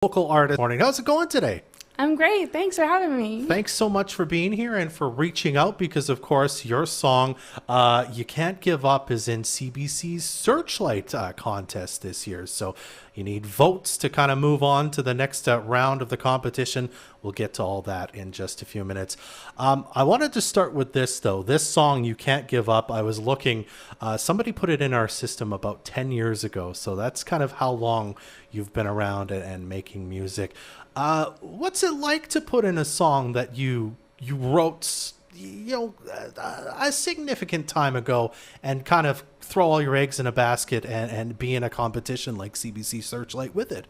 Local artist morning. How's it going today? I'm great. Thanks for having me. Thanks so much for being here and for reaching out because, of course, your song, You Can't Give Up, is in CBC's Searchlight contest this year. So you need votes to kind of move on to the next round of the competition. We'll get to all that in just a few minutes. I wanted to start with this, though. This song, You Can't Give Up, I was looking, somebody put it in our system about 10 years ago. So that's kind of how long you've been around and making music. What's it like to put in a song that you wrote, a significant time ago and kind of throw all your eggs in a basket and be in a competition like CBC Searchlight with it?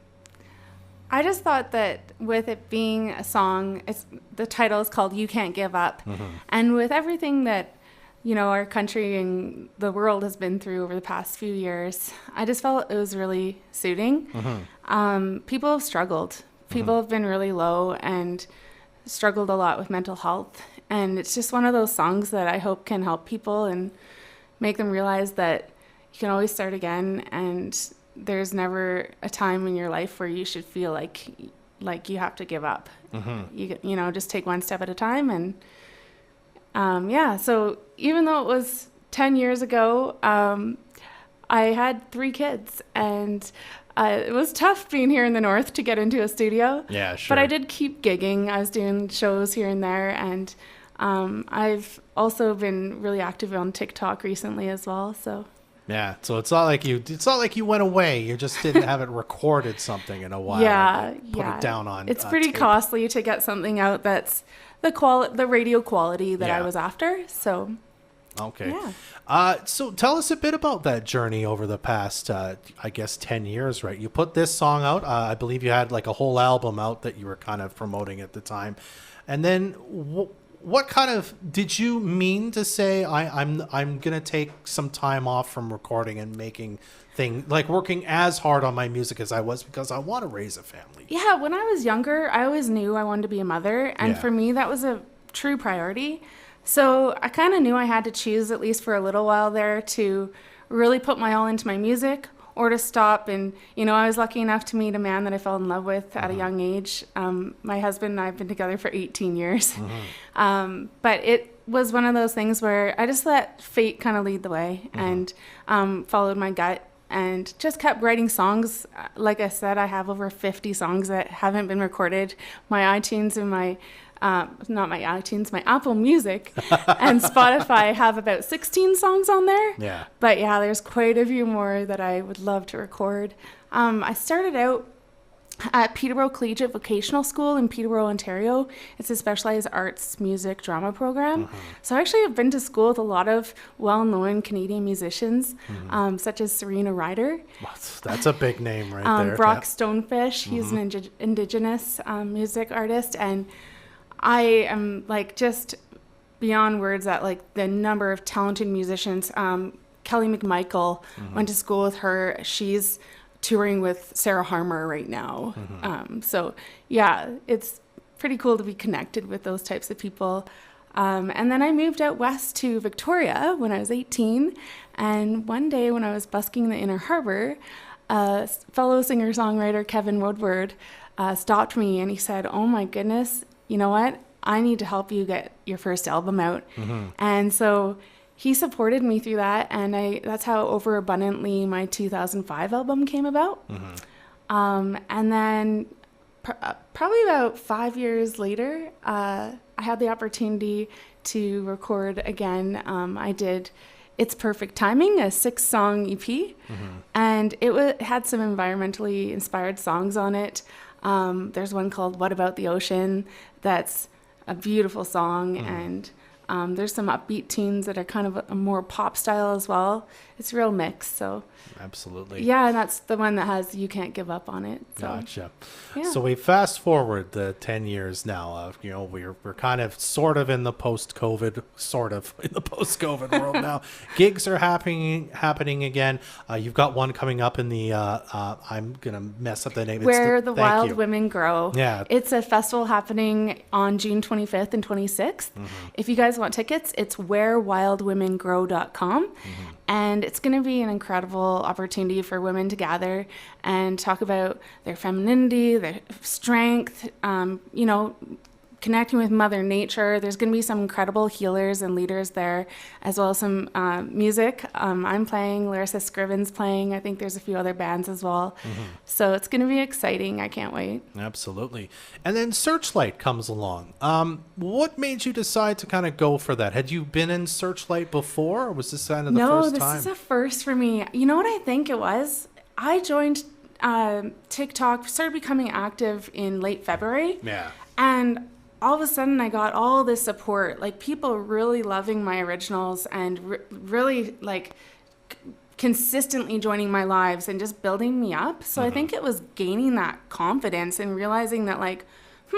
I just thought that with it being a song, the title is called You Can't Give Up. Mm-hmm. And with everything that, our country and the world has been through over the past few years, I just felt it was really suiting. Mm-hmm. People have struggled. People have been really low and struggled a lot with mental health. And it's just one of those songs that I hope can help people and make them realize that you can always start again. And there's never a time in your life where you should feel like you have to give up. Mm-hmm. Just take one step at a time. And so even though it was 10 years ago, I had 3 kids, and it was tough being here in the north to get into a studio. Yeah, sure. But I did keep gigging. I was doing shows here and there, and I've also been really active on TikTok recently as well. So yeah, so it's not like you went away. You just didn't have it recorded something in a while. Put it down on. It's pretty tape. Costly to get something out that's the radio quality that I was after. So. Okay. Yeah. So tell us a bit about that journey over the past, 10 years, right? You put this song out. I believe you had like a whole album out that you were kind of promoting at the time. And then what kind of, did you mean to say, I'm going to take some time off from recording and making working as hard on my music as I was because I want to raise a family? Yeah. When I was younger, I always knew I wanted to be a mother. And for me, that was a true priority. So I kind of knew I had to choose, at least for a little while there, to really put my all into my music or to stop. And, I was lucky enough to meet a man that I fell in love with at a young age. My husband and I have been together for 18 years. Mm-hmm. But it was one of those things where I just let fate kind of lead the way and followed my gut and just kept writing songs. Like I said, I have over 50 songs that haven't been recorded. My iTunes and my not my iTunes, my Apple Music and Spotify have about 16 songs on there. Yeah. But there's quite a few more that I would love to record. I started out at Peterborough Collegiate Vocational School in Peterborough, Ontario. It's a specialized arts, music, drama program. Mm-hmm. So I actually have been to school with a lot of well-known Canadian musicians, such as Serena Ryder. That's a big name right there. Brock Stonefish, he's an Indigenous music artist, and I am just beyond words at the number of talented musicians. Kelly McMichael went to school with her. She's touring with Sarah Harmer right now. So it's pretty cool to be connected with those types of people. And then I moved out west to Victoria when I was 18. And one day when I was busking the Inner Harbor, fellow singer-songwriter Kevin Woodward stopped me and he said, "Oh my goodness, you know what? I need to help you get your first album out." And so he supported me through that. And that's how Overabundantly, my 2005 album, came about. And then probably about 5 years later, I had the opportunity to record again. I did It's Perfect Timing, a 6-song EP. And it had some environmentally inspired songs on it. There's one called What About the Ocean that's a beautiful song, and there's some upbeat tunes that are kind of a more pop style as well. It's a real mix. So absolutely. Yeah, and that's the one that has You Can't Give Up on it. So. Gotcha. Yeah. So we fast forward the 10 years now. We're kind of sort of in the post-COVID world now. Gigs are happening again. You've got one coming up in the I'm gonna mess up the name. Where the Wild Women Grow. Yeah. It's a festival happening on June 25th and 26th. If you guys want tickets, it's wherewildwomengrow.com. And it's going to be an incredible opportunity for women to gather and talk about their femininity, their strength, connecting with Mother Nature. There's going to be some incredible healers and leaders there, as well as some music. I'm playing, Larissa Scriven's playing. I think there's a few other bands as well. So it's going to be exciting. I can't wait. Absolutely. And then Searchlight comes along. What made you decide to kind of go for that? Had you been in Searchlight before, or was this kind of the first time? No, this is a first for me. You know what I think it was? I joined TikTok, started becoming active in late February. Yeah. And all of a sudden I got all this support, like people really loving my originals and really like consistently joining my lives and just building me up. So I think it was gaining that confidence and realizing that like,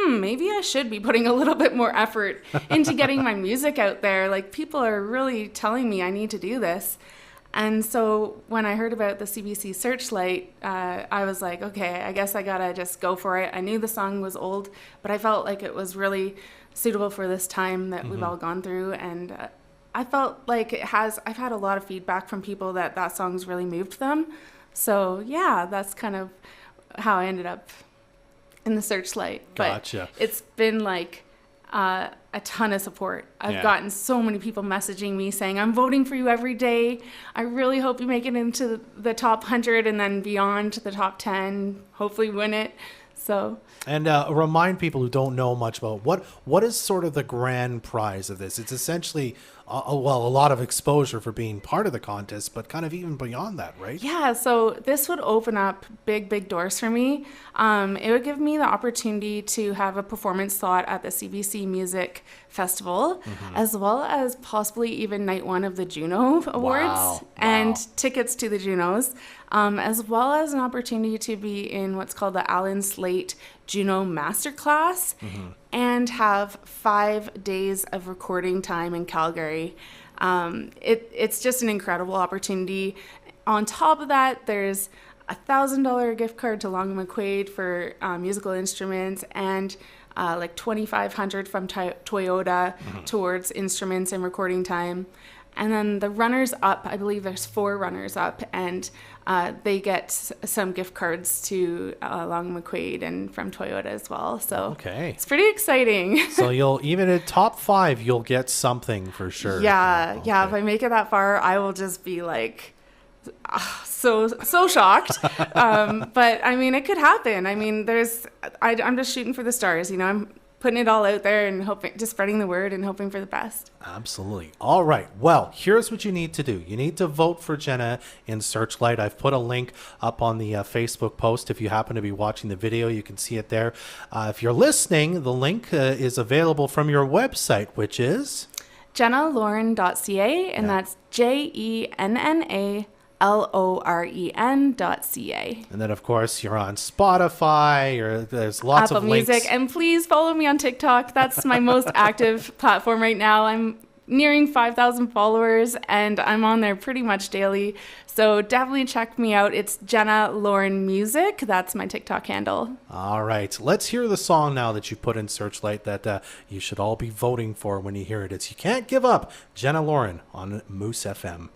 maybe I should be putting a little bit more effort into getting my music out there. Like people are really telling me I need to do this. And so when I heard about the CBC Searchlight, I was like, okay, I guess I gotta just go for it. I knew the song was old, but I felt like it was really suitable for this time that we've all gone through. And I felt like I've had a lot of feedback from people that song's really moved them. So yeah, that's kind of how I ended up in the Searchlight. Gotcha. But it's been like a ton of support. I've gotten so many people messaging me saying, I'm voting for you every day. I really hope you make it into the top 100 and then beyond to the top 10, hopefully win it. So. And remind people who don't know much about what is sort of the grand prize of this. It's essentially, a lot of exposure for being part of the contest, but kind of even beyond that, right? Yeah, so this would open up big doors for me. It would give me the opportunity to have a performance slot at the CBC Music Festival, as well as possibly even night one of the Juno Awards and tickets to the Junos, as well as an opportunity to be in what's called the Alan Slate Juno Masterclass and have 5 days of recording time in Calgary. It's just an incredible opportunity. On top of that, there's $1,000 gift card to Long and McQuaid for musical instruments and like $2,500 from Toyota towards instruments and recording time. And then the runners up, I believe there's 4 runners up, and they get some gift cards to Long McQuaid and from Toyota as well. So it's pretty exciting. So you'll, even at top 5, you'll get something for sure. Yeah. If I make it that far, I will just be like so shocked. But I mean, it could happen. I mean, I'm just shooting for the stars, I'm putting it all out there and hoping, just spreading the word and hoping for the best. Absolutely. All right. Well, here's what you need to do. You need to vote for Jenna in Searchlight. I've put a link up on the Facebook post. If you happen to be watching the video, you can see it there. If you're listening, the link is available from your website, which is JennaLoren.ca, and that's JennaLoren.ca. And then, of course, you're on Spotify. There's lots Apple of links. Music. And please follow me on TikTok. That's my most active platform right now. I'm nearing 5,000 followers, and I'm on there pretty much daily. So definitely check me out. It's Jenna Loren Music. That's my TikTok handle. All right. Let's hear the song now that you put in Searchlight that you should all be voting for when you hear it. It's You Can't Give Up, Jenna Loren on Moose FM.